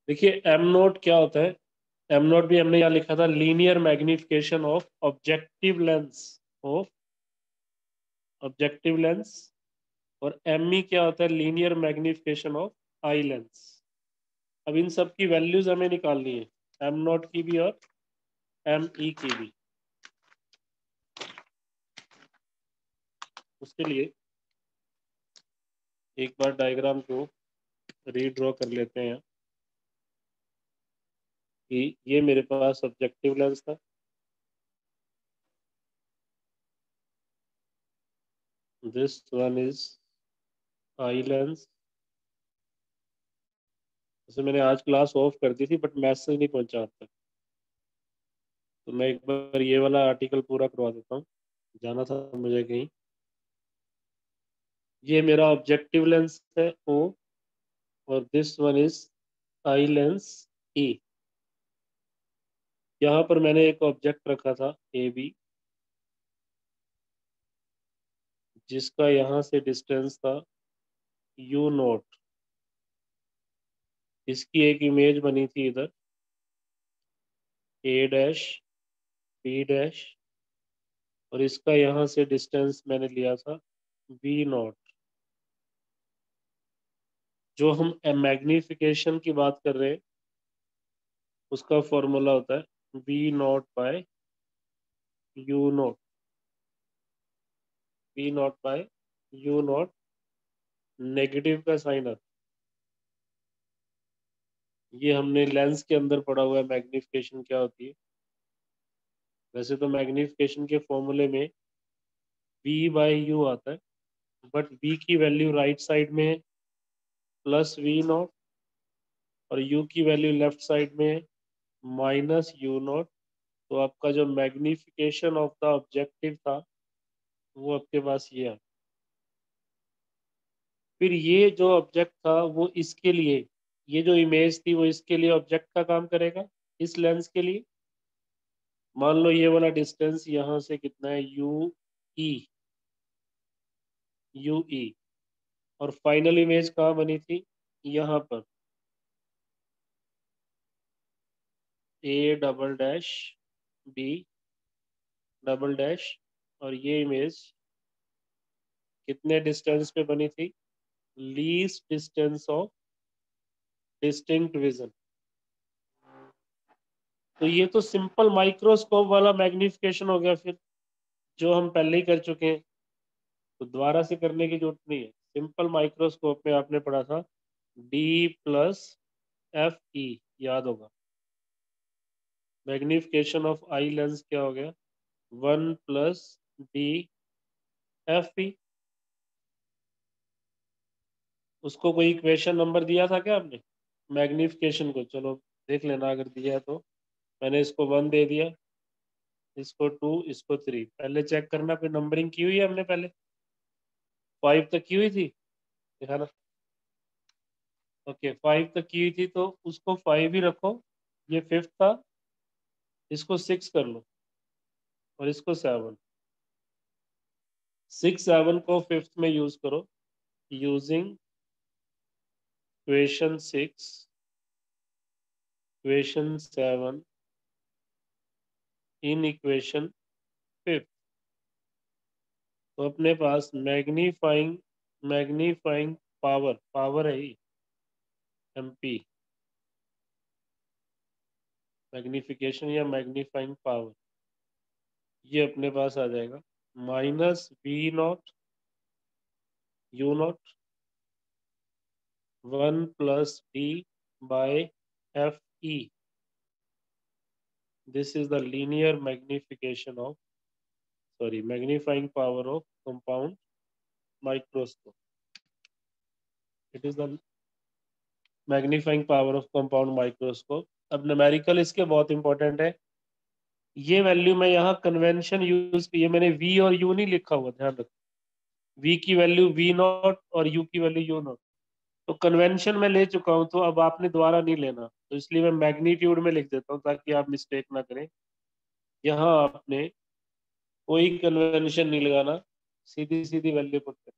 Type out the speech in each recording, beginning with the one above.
देखिए M note क्या होता है, एम नोट भी हमने यहाँ लिखा था, linear magnification of objective lens of objective lens. और एम ई क्या होता है, linear magnification of eye lens. अब इन सब की वैल्यूज हमें निकालनी है, एम नोट की भी और एम ई की भी। उसके लिए एक बार डायग्राम को रीड्रॉ कर लेते हैं कि ये मेरे पास ऑब्जेक्टिव लेंस था, this one is eye lens. जैसे मैंने आज क्लास ऑफ कर दी थी बट मैसेज नहीं पहुंचा अब तक, तो मैं एक बार ये वाला आर्टिकल पूरा करवा देता हूँ, जाना था मुझे कहीं। ये मेरा ऑब्जेक्टिव लेंस है ओ, और this one is eye lens ई। यहाँ पर मैंने एक ऑब्जेक्ट रखा था ए बी, जिसका यहाँ से डिस्टेंस था यू नोट। इसकी एक इमेज बनी थी इधर, ए डैश बी डैश, और इसका यहाँ से डिस्टेंस मैंने लिया था वी नॉट। जो हम मैग्निफिकेशन की बात कर रहे हैं उसका फॉर्मूला होता है V naught by U naught, V naught by U naught, negative का साइन आता है। ये हमने लेंस के अंदर पढ़ा हुआ है मैग्निफिकेशन क्या होती है। वैसे तो मैग्निफिकेशन के फॉर्मूले में वी बाय यू आता है, बट वी की वैल्यू राइट साइड में है प्लस वी नॉट, और यू की वैल्यू लेफ्ट साइड में है माइनस यू नॉट। तो आपका जो मैग्निफिकेशन ऑफ द ऑब्जेक्टिव था वो आपके पास ये है। फिर ये जो ऑब्जेक्ट था वो इसके लिए, ये जो इमेज थी वो इसके लिए ऑब्जेक्ट का काम करेगा, इस लेंस के लिए। मान लो ये वाला डिस्टेंस यहाँ से कितना है, यू ई, यू ई। और फाइनल इमेज कहाँ बनी थी, यहाँ पर A double dash B double dash. और ये इमेज कितने डिस्टेंस पे बनी थी, least distance of distinct vision. तो ये तो सिंपल माइक्रोस्कोप वाला मैग्निफिकेशन हो गया फिर, जो हम पहले ही कर चुके हैं, तो दोबारा से करने की जरूरत नहीं है। सिंपल माइक्रोस्कोप में आपने पढ़ा था डी प्लस एफ ई, याद होगा। मैग्निफिकेशन ऑफ आई लेंस क्या हो गया, 1 + d/f/e। उसको कोई इक्वेशन नंबर दिया था क्या आपने मैग्निफिकेशन को, चलो देख लेना अगर दिया है तो। मैंने इसको 1 दे दिया, इसको 2, इसको 3। पहले चेक करना कोई नंबरिंग की हुई है हमने पहले, 5 तक की हुई थी, दिखाना। ओके 5 तक की हुई थी तो उसको 5 ही रखो, ये 5th था, इसको 6 कर लो, और इसको 7। 6 7 को 5th में यूज करो, using equation 6 equation 7 in equation 5th। तो अपने पास मैग्नीफाइंग मैग्नीफाइंग पावर, पावर है ही एमपी, मैग्निफिकेशन या मैग्नीफाइंग पावर, ये अपने पास आ जाएगा minus V not U not 1 + d/f/e। This is the linear magnification of, sorry, magnifying power of compound microscope. It is the magnifying power of compound microscope. अब numerical इसके बहुत important है। ये वैल्यू मैं यहाँ कन्वेंशन यूज की, ये मैंने वी और यू नहीं लिखा हुआ, ध्यान रखो। वी की वैल्यू वी नॉट और यू की वैल्यू यू नॉट। तो कन्वेंशन में ले चुका हूँ, तो अब आपने दोबारा नहीं लेना, तो इसलिए मैं मैग्नीट्यूड में लिख देता हूँ ताकि आप मिस्टेक ना करें। यहाँ आपने कोई कन्वेंशन नहीं लगाना, सीधी सीधी वैल्यू पुट कर।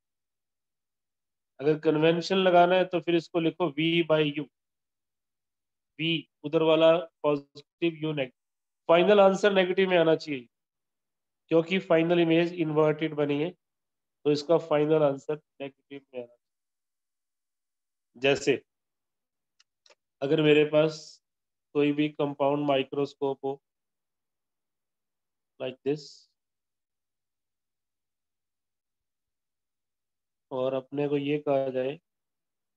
अगर कन्वेंशन लगाना है तो फिर इसको लिखो v/u, V उधर वाला positive, U negative. Final answer negative में आना चाहिए क्योंकि फाइनल इमेज इन्वर्टेड बनी है, तो इसका फाइनल आंसर नेगेटिव में आना चाहिए। जैसे अगर मेरे पास कोई भी कंपाउंड माइक्रोस्कोप हो लाइक दिस, और अपने को ये कहा जाए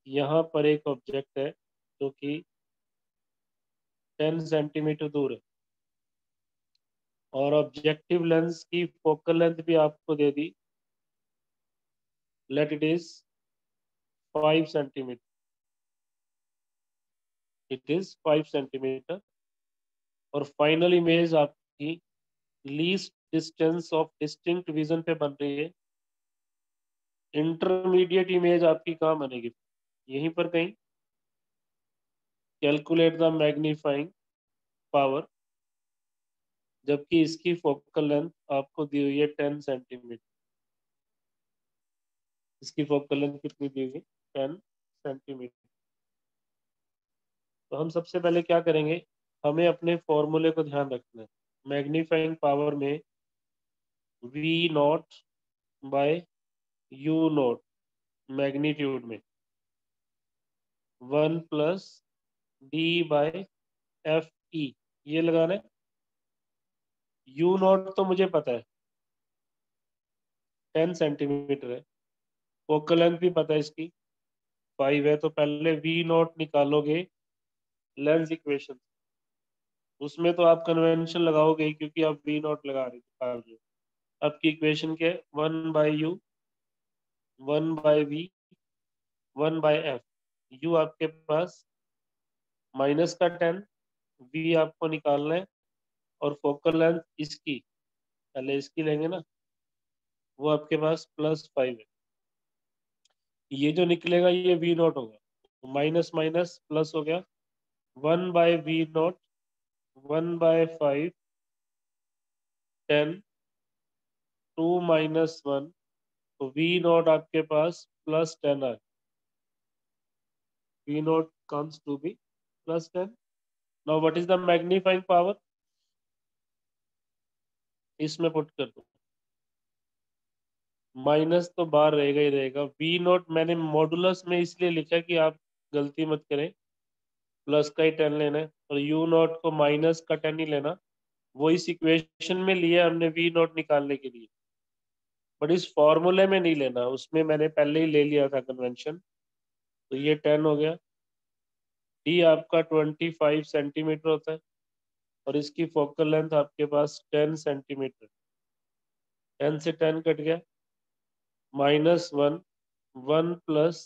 यहाँ पर एक ऑब्जेक्ट है जो कि 10 सेंटीमीटर दूर है, और ऑब्जेक्टिव लेंस की फोकल लेंथ भी आपको दे दी, let it is 5 centimetre, it is 5 centimetre, और फाइनल इमेज आपकी least distance of distinct vision पे बन रही है। इंटरमीडिएट इमेज आपकी कहाँ बनेगी? यहीं पर कहीं। कैलकुलेट द मैग्नीफाइंग पावर, जबकि इसकी फोकल लेंथ आपको दी हुई है 10 सेंटीमीटर। इसकी फोकल लेंथ कितनी दी हुई है? 10 सेंटीमीटर। तो हम सबसे पहले क्या करेंगे, हमें अपने फॉर्मूले को ध्यान रखना है। मैग्नीफाइंग पावर में V naught by U naught magnitude में 1 प्लस D बाय FE, ये लगाना है। U नॉट तो मुझे पता है 10 सेंटीमीटर है, फोकल लेंथ भी पता है इसकी 5 है, तो पहले V नॉट निकालोगे लेंस इक्वेशन, उसमें तो आप कन्वेंशन लगाओगे ही, क्योंकि आप V नॉट लगा रहे निकाल रहे हो। आपकी इक्वेशन के 1 by U, 1 by V, 1 by F। U आपके पास माइनस का 10, V आपको निकालना है, और फोकल लेंथ इसकी, पहले इसकी लेंगे ना, वो आपके पास +5 है। ये जो निकलेगा ये V नॉट होगा, माइनस माइनस प्लस हो गया, 1 by V naught, 1 by 5, 10, 2 minus 1, तो V नॉट आपके पास +10 है। V नॉट comes to be +10। Now what is the magnifying power? इसमें पुट कर दो, माइनस तो बाहर रहेगा ही रहेगा। V नॉट मैंने मॉडुलस में इसलिए लिखा कि आप गलती मत करें, प्लस का ही 10 लेना है, और U नॉट को माइनस का 10 ही लेना। वो इस इक्वेशन में लिया हमने V नॉट निकालने के लिए, बट इस फॉर्मूले में नहीं लेना, उसमें मैंने पहले ही ले लिया था कन्वेंशन। तो ये 10 हो गया। D आपका 25 सेंटीमीटर होता है, और इसकी फोकल लेंथ आपके पास 10 सेंटीमीटर। 10 से 10 कट गया, -1, 1 प्लस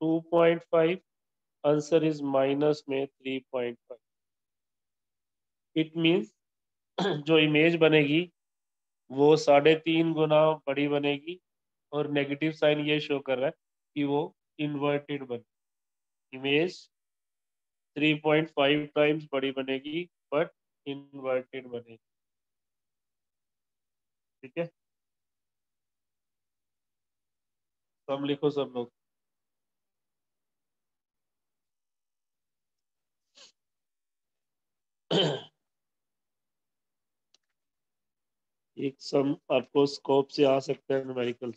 2.5, आंसर इज माइनस में 3.5। इट मीन्स जो इमेज बनेगी वो 3.5 गुना बड़ी बनेगी, और नेगेटिव साइन ये शो कर रहा है कि वो इन्वर्टेड बने। इमेज 3.5 टाइम्स बड़ी बनेगी, बट इन्वर्टेड बनेगी। ठीक है, सब लिखो सब लोग। एक सम आपको स्कोप से आ सकता है, न्यूमेरिकल।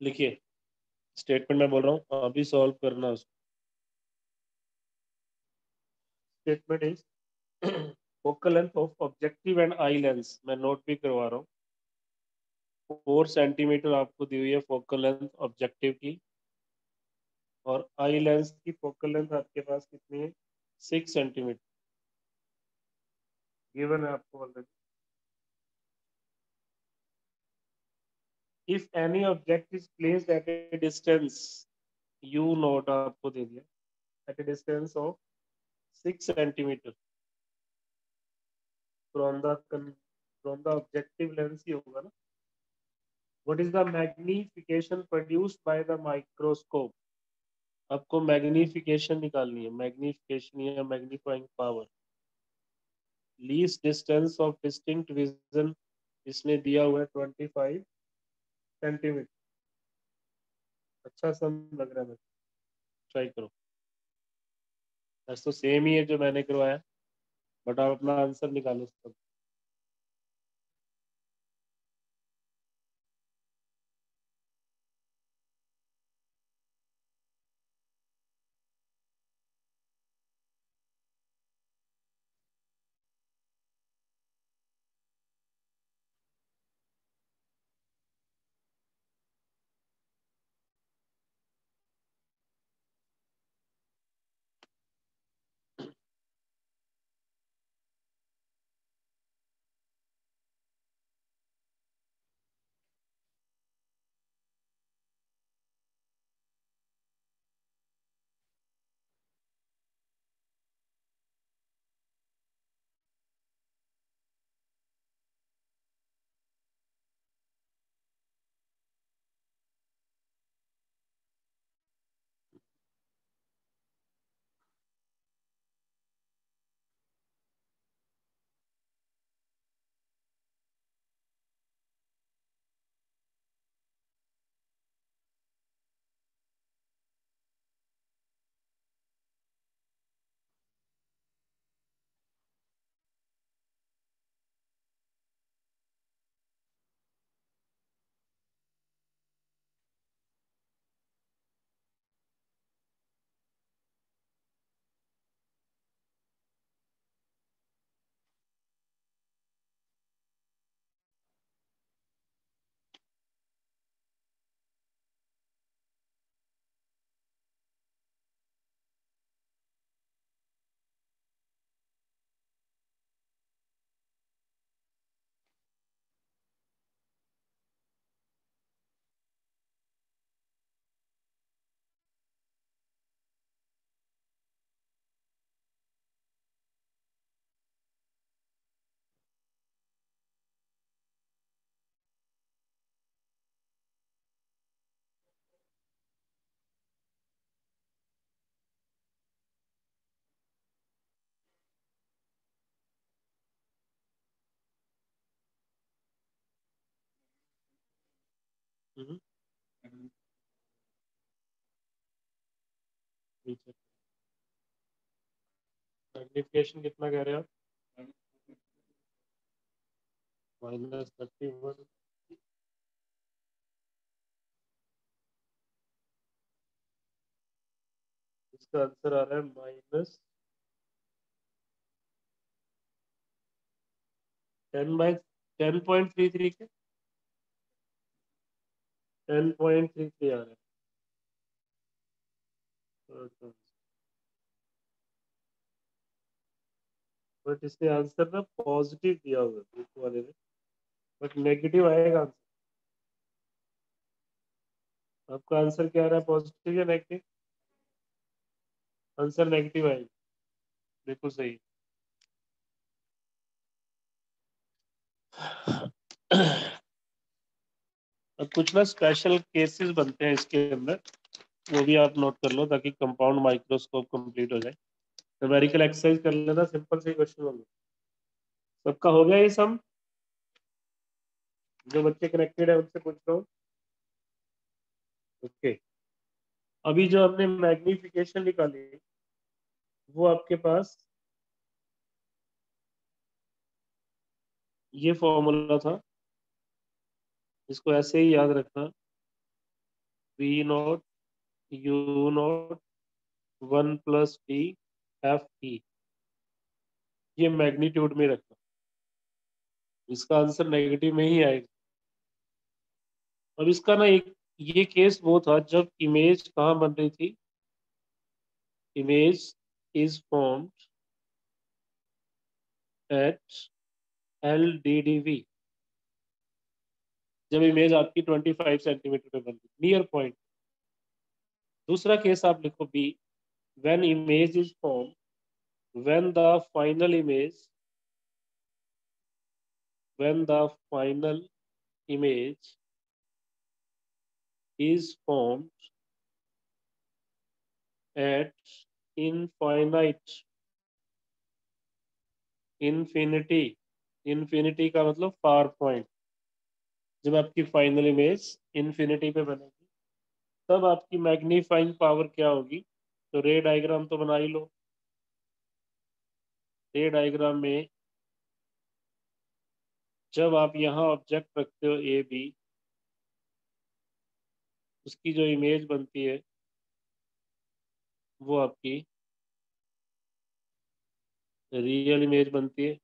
लिखिए, स्टेटमेंट मैं बोल रहा हूँ, अभी सॉल्व करना उसको। Statement is focal length of objective and eye lens, मैं नोट भी करवा रहा हूँ। 4 सेंटीमीटर आपको दी हुई है फोकल लेंथ ऑब्जेक्टिव की, और आई लेंस की फोकल लेंथ आपके पास कितनी है? 6 सेंटीमीटर गिवन है आपको already. If any object is placed at a distance, U note आपको दे दिया, at a distance of 6 centimetre from the from the objective lens ही होगा ना। What is the magnification produced by the microscope. आपको magnification निकालनी है, magnification या magnifying power. Least distance of distinct vision इसने दिया हुआ है 25 सेंटीमीटर। अच्छा सम लग रहा है, ट्राई करो। ऐसा तो सेम ही है जो मैंने करवाया, बट आप अपना आंसर निकालो सब। मैग्निफिकेशन कितना कह रहे हो आप? -31। इसका आंसर आ रहा है -10/10.33 के 10.33 आ रहा है। बट इसने आंसर ना पॉजिटिव दिया हुआ है बुक वाले ने, बट नेगेटिव आएगा आंसर। आपका आंसर क्या आ रहा है, पॉजिटिव या नेगेटिव? आंसर नेगेटिव आएगा, बिल्कुल सही। अब कुछ ना स्पेशल केसेस बनते हैं इसके अंदर, वो भी आप नोट कर लो ताकि कंपाउंड माइक्रोस्कोप कंप्लीट हो जाए। न्यूमेरिकल एक्सरसाइज कर लेना, सिंपल से क्वेश्चन होंगे। सबका हो गया ये सम? जो बच्चे कनेक्टेड है उनसे पूछ रहा हूँ। ओके, अभी जो हमने मैग्निफिकेशन निकाली वो आपके पास ये फॉर्मूला था, इसको ऐसे ही याद रखना। V0 U0 1+D/F/E, ये मैग्नीट्यूड में रखना। इसका आंसर नेगेटिव में ही आएगा। और इसका ना एक ये केस वो था जब इमेज कहाँ बन रही थी, image is formed at LDDV, जब इमेज आपकी 25 सेंटीमीटर पे बन रही नियर पॉइंट। दूसरा केस आप लिखो B, when image is form, when the final image when the final image is formed at infinite infinity infinity का मतलब फार पॉइंट, जब आपकी फाइनल इमेज इन्फिनिटी पे बनेगी तब आपकी मैग्नीफाइंग पावर क्या होगी। तो रे डायग्राम तो बना ही लो। रे डायग्राम में जब आप यहाँ ऑब्जेक्ट रखते हो ए बी, उसकी जो इमेज बनती है वो आपकी रियल इमेज बनती है।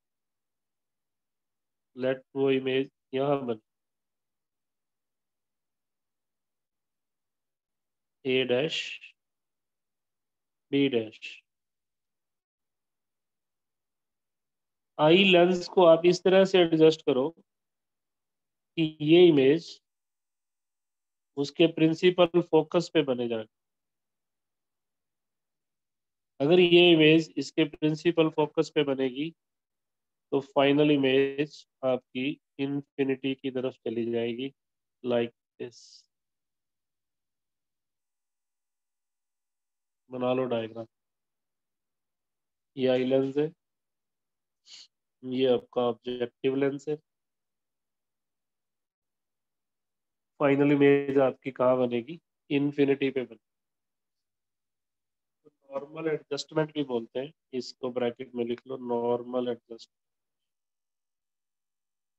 लेट वो इमेज यहाँ बन A dash B dash. Eye lens को आप इस तरह से एडजस्ट करो कि ये इमेज उसके प्रिंसिपल फोकस पे बने जाए। अगर ये इमेज इसके प्रिंसिपल फोकस पे बनेगी तो फाइनल इमेज आपकी इन्फिनिटी की तरफ चली जाएगी, लाइक दिस। बना लो डायग्राम। ये आई लेंस है, ये आपका ऑब्जेक्टिव लेंस है। फाइनल इमेज आपकी कहाँ बनेगी? इन्फिनिटी पे बनेगी। नॉर्मल एडजस्टमेंट भी बोलते हैं इसको, ब्रैकेट में लिख लो नॉर्मल एडजस्ट।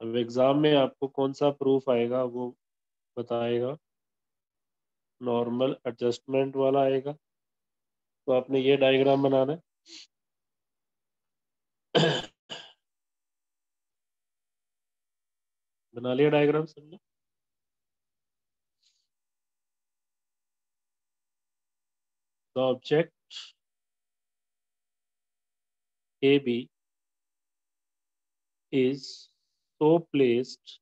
अब एग्जाम में आपको कौन सा प्रूफ आएगा वो बताएगा। नॉर्मल एडजस्टमेंट वाला आएगा तो आपने ये डायग्राम बनाना है। बना लिया डायग्राम सबने? The object AB is so placed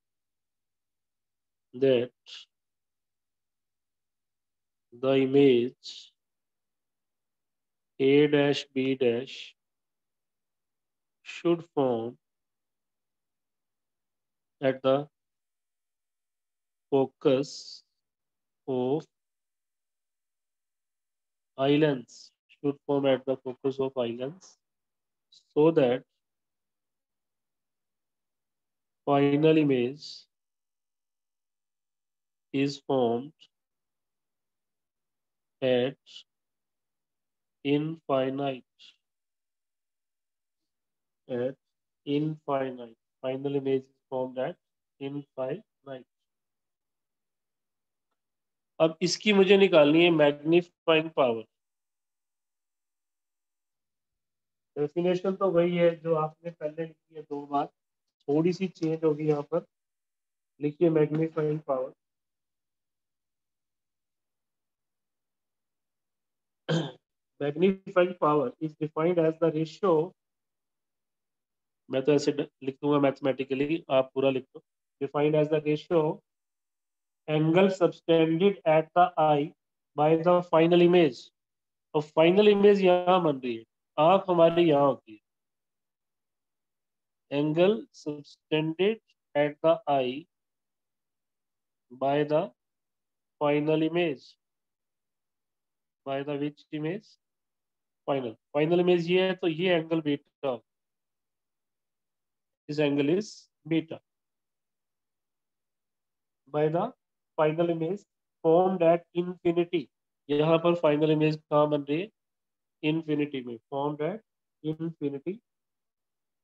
that the image A dash B dash should form at the focus of eye lens, should form at the focus of eye lens, so that final image is formed at infinite at infinite. Final image is formed at infinite. अब इसकी मुझे निकालनी है magnifying power. Definition तो वही है जो आपने पहले लिखी है 2 बार, थोड़ी सी चेंज होगी यहाँ पर। लिखिए magnifying power. Magnifying power is defined as the ratio, मैं तो ऐसे लिख दूंगा मैथमेटिकली, आप पूरा लिख दो। Defined as the ratio angle subtended at the eye by the final image. और फाइनल इमेज यहाँ बन रही है, आंख हमारी यहाँ होती है। Angle subtended at the eye by the final image, by the which image? Final image ये है तो ये angle beta, this angle is beta by the final image formed at infinity। यहाँ पर फाइनल इमेज कहाँ बन रही है? इन्फिनिटी में। formed at infinity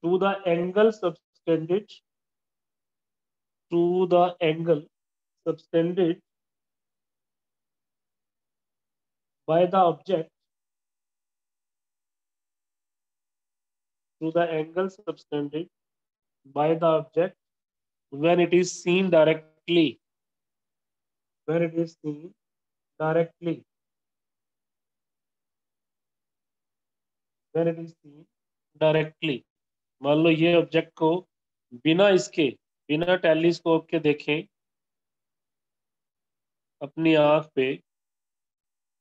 to the angle subtended, to the angle subtended by the object, to the angle subtended by the object when it is seen directly, when it is seen directly, when it is seen directly। मान लो ये object को बिना इसके, बिना telescope के देखें अपनी आंख पे,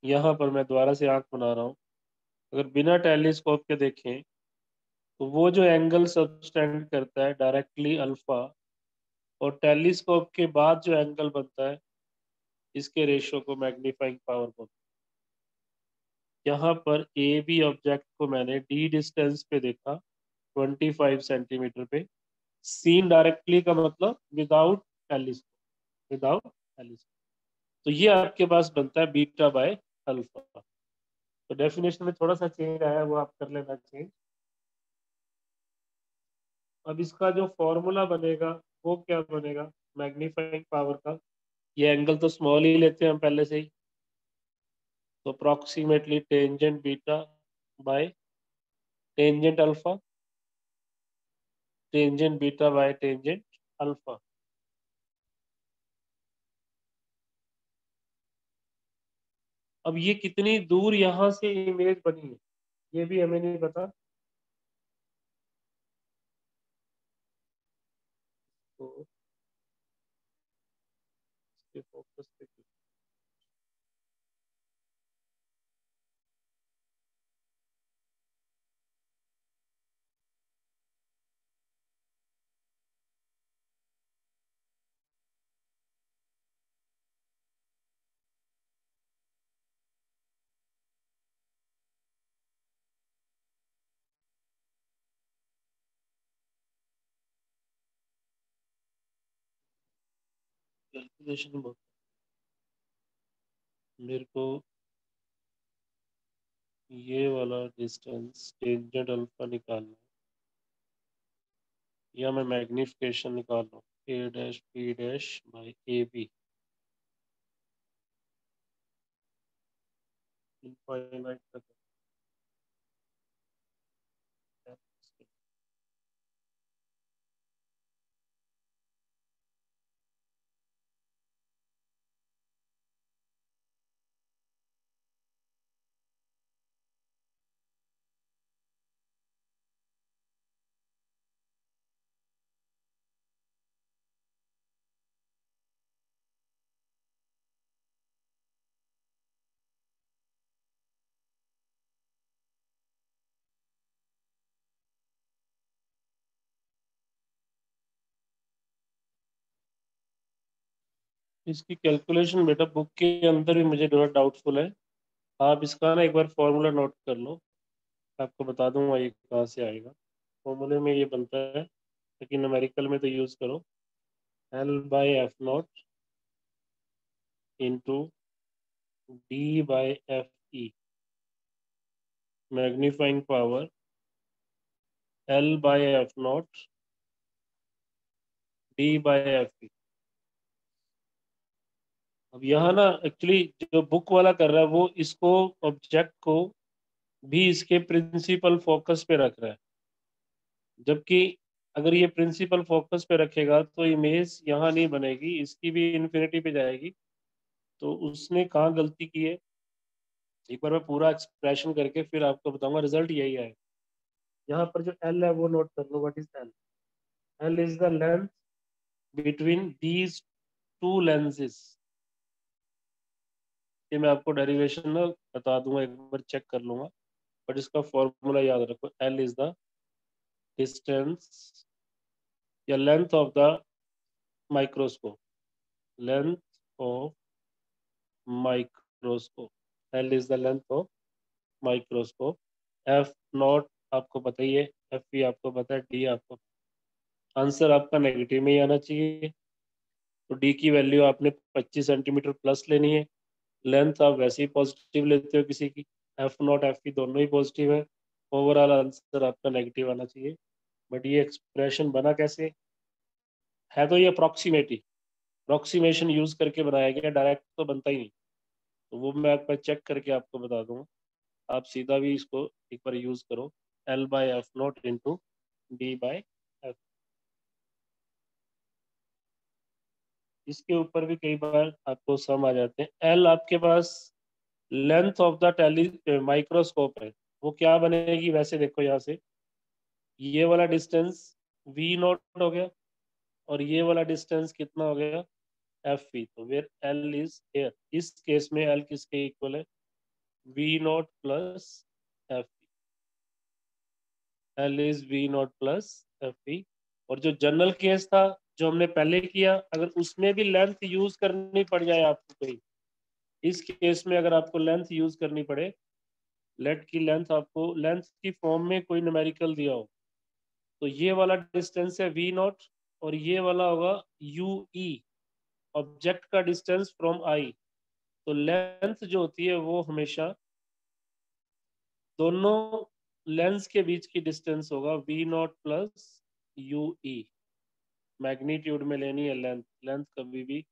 यहाँ पर मैं दोबारा से आंख बना रहा हूँ, अगर बिना टेलीस्कोप के देखें तो वो जो एंगल सबटेंड करता है डायरेक्टली अल्फा, और टेलीस्कोप के बाद जो एंगल बनता है इसके रेशियो को मैग्नीफाइंग पावर बोलते हैं। यहाँ पर ए बी ऑब्जेक्ट को मैंने डी डिस्टेंस पे देखा 25 सेंटीमीटर पे, सीन डायरेक्टली का मतलब विदाउट टेलीस्कोप, विदाउट टेलीस्कोप। तो ये आपके पास बनता है बीटा बाय अल्फा। तो डेफिनेशन में थोड़ा सा चेंज आया, वो आप कर लेना चेंज। अब इसका जो फॉर्मूला बनेगा वो क्या बनेगा मैग्नीफाइंग पावर का? ये एंगल तो स्मॉल ही लेते हैं हम पहले से ही, तो approximately tangent beta by tangent alpha, tangent beta by tangent alpha. अब ये कितनी दूर यहाँ से इमेज बनी है ये भी हमें नहीं पता, तो इसके फोकस पे कैलकुलेशन बहुत, मेरे को ये वाला डिस्टेंस टेंजेंट अल्फा निकालना है, या मैं मैग्निफिकेशन निकाल रहा हूँ A dash B dash by A B infinite तक है। इसकी कैलकुलेशन बेटा बुक के अंदर भी मुझे थोड़ा डाउटफुल है, आप इसका ना एक बार फॉर्मूला नोट कर लो, आपको बता दूंगा ये कहाँ से आएगा। फॉर्मूले में ये बनता है, लेकिन न्यूमेरिकल में तो यूज करो L by F not into D by F E, magnifying power L by F not D by F E. अब यहाँ ना एक्चुअली जो बुक वाला कर रहा है वो इसको ऑब्जेक्ट को भी इसके प्रिंसिपल फोकस पे रख रहा है, जबकि अगर ये प्रिंसिपल फोकस पे रखेगा तो इमेज यहाँ नहीं बनेगी, इसकी भी इन्फिनिटी पे जाएगी। तो उसने कहाँ गलती की है, एक बार मैं पूरा एक्सप्रेशन करके फिर आपको बताऊंगा, रिजल्ट यही है। यहाँ पर जो एल है वो नोट कर लो, what is L? L is the length between these two lenses. ये मैं आपको डेरिवेशन ना बता दूंगा, एक बार चेक कर लूंगा, बट इसका फॉर्मूला याद रखो, एल इज द डिस्टेंस या length of the microscope, length of microscope, L is the length of microscope. F not आपको पता ही है, एफ भी आपको पता है, डी आपको, आंसर आपका नेगेटिव में ही आना चाहिए। तो डी की वैल्यू आपने 25 सेंटीमीटर प्लस लेनी है, लेंथ आप वैसे ही पॉजिटिव लेते हो किसी की, एफ नॉट एफ की दोनों ही पॉजिटिव है, ओवरऑल आंसर आपका नेगेटिव आना चाहिए। बट ये एक्सप्रेशन बना कैसे है, तो ये अप्रोक्सीमेशन यूज करके बनाया गया, डायरेक्ट तो बनता ही नहीं। तो वो मैं आपका चेक करके आपको बता दूंगा, आप सीधा भी इसको एक बार यूज करो, L by F not into D by F. इसके ऊपर भी कई बार आपको सम आ जाते हैं। एल आपके पास length of the tele microscope है, वो क्या बनेगी वैसे देखो यहाँ से, ये वाला डिस्टेंस वी नॉट हो गया, और ये वाला डिस्टेंस कितना हो गया एफ वी। तो वेयर एल इज हेयर, इस केस में एल किसके इक्वल है, V not plus F, L is V not plus F V. और जो जनरल केस था, जो हमने पहले किया, अगर उसमें भी लेंथ यूज करनी पड़ जाए आपको कोई, इस केस में अगर आपको लेंथ यूज करनी पड़े, लेट की लेंथ आपको लेंथ की फॉर्म में कोई न्यूमेरिकल दिया हो, तो ये वाला डिस्टेंस है वी नॉट और ये वाला होगा यू ई, ऑब्जेक्ट का डिस्टेंस फ्रॉम आई। तो लेंथ जो होती है वो हमेशा दोनों लेंस के बीच की डिस्टेंस होगा V not plus U E. Magnitude में लेनी है लेंथ, लेंथ कभी भी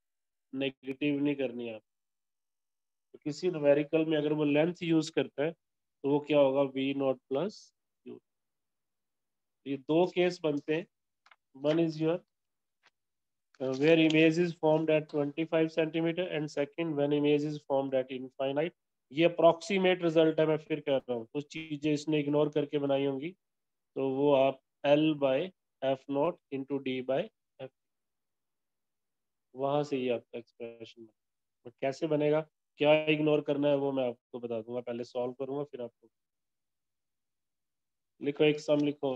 नेगेटिव नहीं करनी है आप। तो किसी न्यूमेरिकल में अगर वो लेंथ यूज करता है तो वो क्या होगा, वी नॉट प्लस यू। ये दो केस बनते हैं, one is your where image is formed at 25 centimeter and second when image is formed at infinite। ये अप्रोक्सीमेट रिजल्ट है, मैं फिर कह रहा हूँ, कुछ चीजें इसने इग्नोर करके बनाई होंगी, तो वो आप L by F not into D by F, वहां से ही आपका एक्सप्रेशन बनेगा। बट कैसे बनेगा, क्या इग्नोर करना है, वो मैं आपको बता दूंगा, पहले सॉल्व करूंगा फिर आपको। लिखो एक सम लिखो,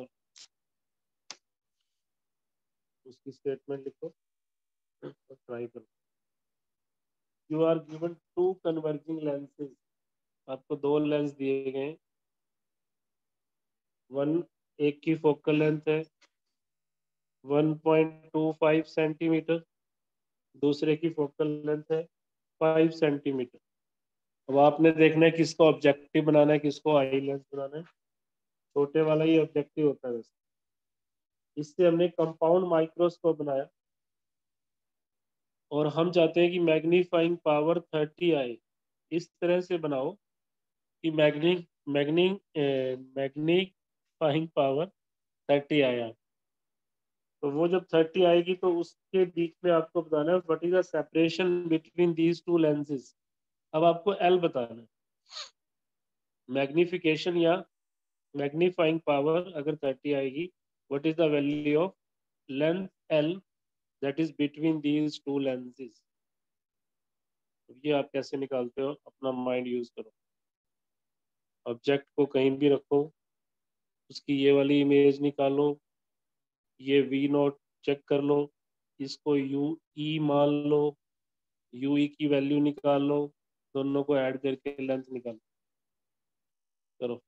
उसकी स्टेटमेंट लिखो और ट्राई करो। You are given two converging lenses, आपको दो लेंस दिए गए, वन एक की फोकल लेंथ है 1.25 सेंटीमीटर, दूसरे की फोकल लेंथ है 5 सेंटीमीटर। अब आपने देखना है किसको ऑब्जेक्टिव बनाना है, किसको आई लेंस बनाना है। छोटे वाला ही ऑब्जेक्टिव होता है वैसे। इससे हमने कंपाउंड माइक्रोस्कोप बनाया और हम चाहते हैं कि मैग्नीफाइंग पावर 30 आए। इस तरह से बनाओ कि मैग्नीफाइंग पावर 30 आया। तो वो जब 30 आएगी तो उसके बीच में आपको बताना है what is the separation between these two lenses. अब आपको एल बताना है, मैग्निफिकेशन या मैग्नीफाइंग पावर अगर 30 आएगी, what is the value of length L that is between these two lenses. ये आप कैसे निकालते हो, अपना माइंड यूज करो। ऑब्जेक्ट को कहीं भी रखो, उसकी ये वाली इमेज निकालो, ये वी नोट चेक कर लो, इसको यू ई मान लो, यू ई की वैल्यू निकाल लो, दोनों को ऐड करके लेंथ निकालो, करो।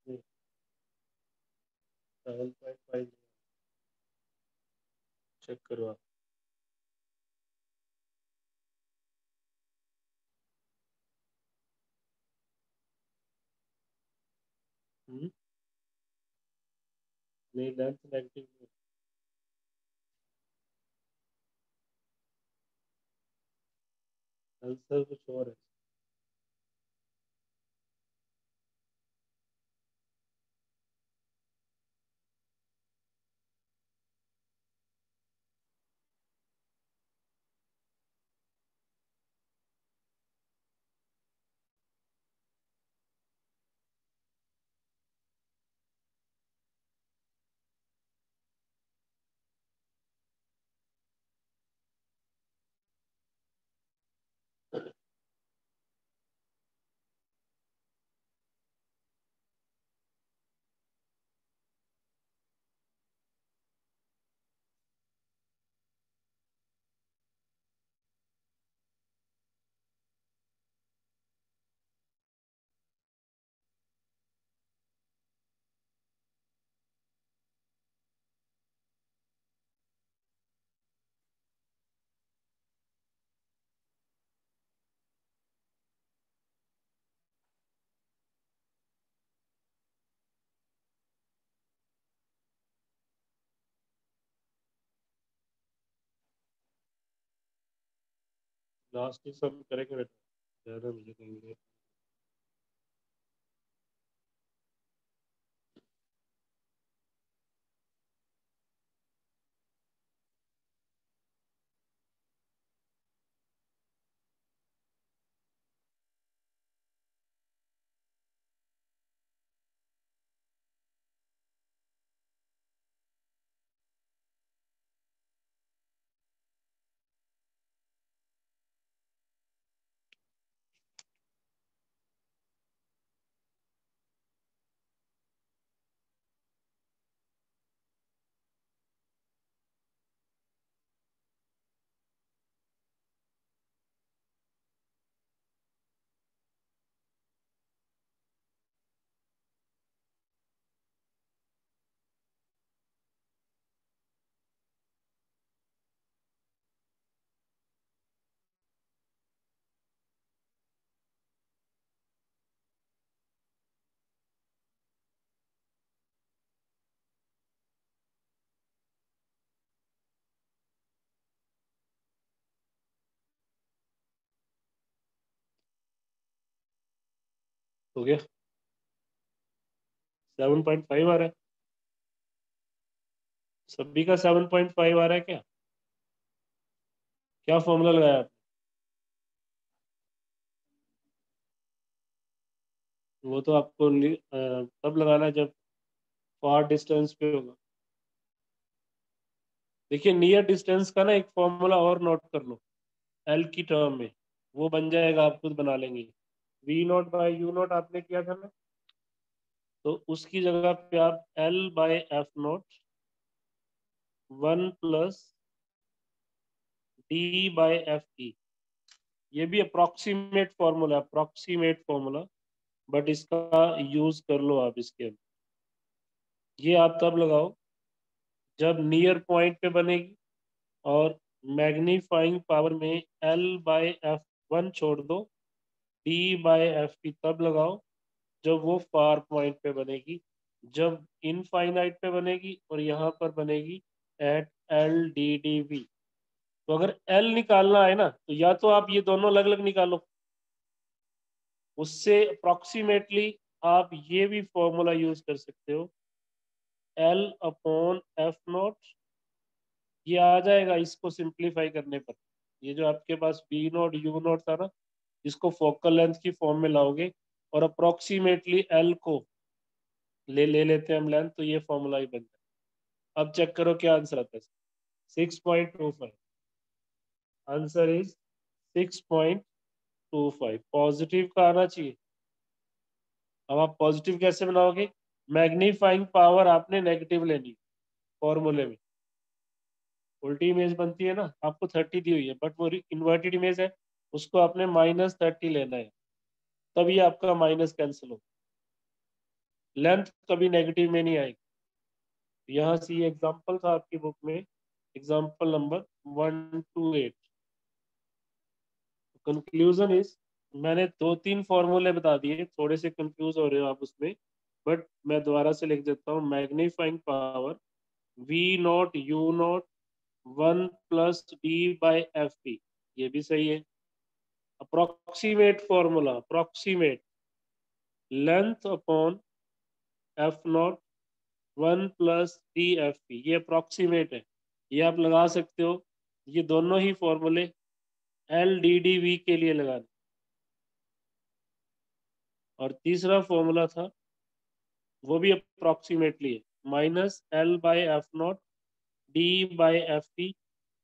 ये 7.5 चेक करो आप। नहीं, लेंथ नेगेटिव, आंसर कुछ और है। लास्ट ही सब करेंगे बेटा, ज्यादा मुझे कहेंगे। हो गया 7.5 आ रहा है, सभी का 7.5 आ रहा है क्या? क्या फॉर्मूला लगाया आपने? वो तो आपको तब लगाना है जब फार डिस्टेंस पे होगा। देखिए नियर डिस्टेंस का ना एक फॉर्मूला और नोट कर लो एल की टर्म में, वो बन जाएगा, आप खुद बना लेंगे। V not by U not आपने किया था ना, तो उसकी जगह पे आप L by F not 1 + D by F E, ये भी approximate formula, approximate formula, but इसका यूज कर लो आप इसके अंदर। ये आप तब लगाओ जब नियर पॉइंट पे बनेगी, और मैग्नीफाइंग पावर में एल बाय एफ वन छोड़ दो, डी बाय एफ पी तब लगाओ जब वो फार पॉइंट पे बनेगी, जब इनफाइनाइट पे बनेगी और यहाँ पर बनेगी at L D D V. तो अगर एल निकालना है ना, तो या तो आप ये दोनों अलग अलग निकालो, उससे अप्रोक्सीमेटली आप ये भी फॉर्मूला यूज कर सकते हो, एल अपॉन एफ नॉट, ये आ जाएगा इसको सिंप्लीफाई करने पर। ये जो आपके पास बी नॉट यू नॉट था ना, इसको फोकल लेंथ की फॉर्म में लाओगे और अप्रोक्सीमेटली एल को ले लेते हैं हम लेंथ, तो ये फॉर्मूला ही बन जाए। अब चेक करो क्या आंसर आता है। 6.25, आंसर इज 6.25। पॉजिटिव का आना चाहिए। अब आप पॉजिटिव कैसे बनाओगे? मैग्नीफाइंग पावर आपने नेगेटिव लेनी फॉर्मूले में, उल्टी इमेज बनती है ना, आपको 30 दी हुई है बट वो इन्वर्टेड इमेज है, उसको आपने -30 लेना है, तभी आपका माइनस कैंसिल हो, लेंथ कभी नेगेटिव में नहीं आएगी। यहाँ से ये एग्जाम्पल था आपकी बुक में, एग्जाम्पल नंबर 128। कंक्लूजन इज, मैंने 2-3 फॉर्मूले बता दिए, थोड़े से कंफ्यूज हो रहे हो आप उसमें, बट मैं दोबारा से लिख देता हूँ। Magnifying power V not U not 1 + d/fp, ये भी सही है। Approximate formula, approximate length upon F not 1 + d/fp, ये अप्रोक्सीमेट है, ये आप लगा सकते हो। ये दोनों ही फॉर्मूले एल डी डी वी के लिए लगाने। और तीसरा फॉर्मूला था, वो भी अप्रोक्सीमेटली है, -L/f0 d/ft,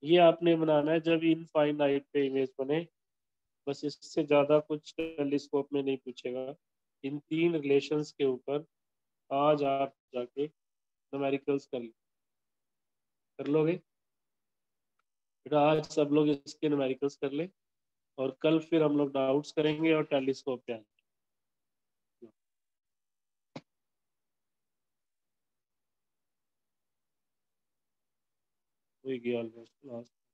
ये आपने बनाना है जब इनफाइनाइट पे इमेज बने। बस इससे ज्यादा कुछ टेलीस्कोप में नहीं पूछेगा। इन 3 रिलेशंस के ऊपर आज आप जाके न्यूमेरिकल्स कर लोगे बेटा। आज सब लोग इसके न्यूमेरिकल्स कर ले, और कल फिर हम लोग डाउट्स करेंगे और टेलीस्कोप पे आएंगे। हो गया ऑलमोस्ट लास्ट।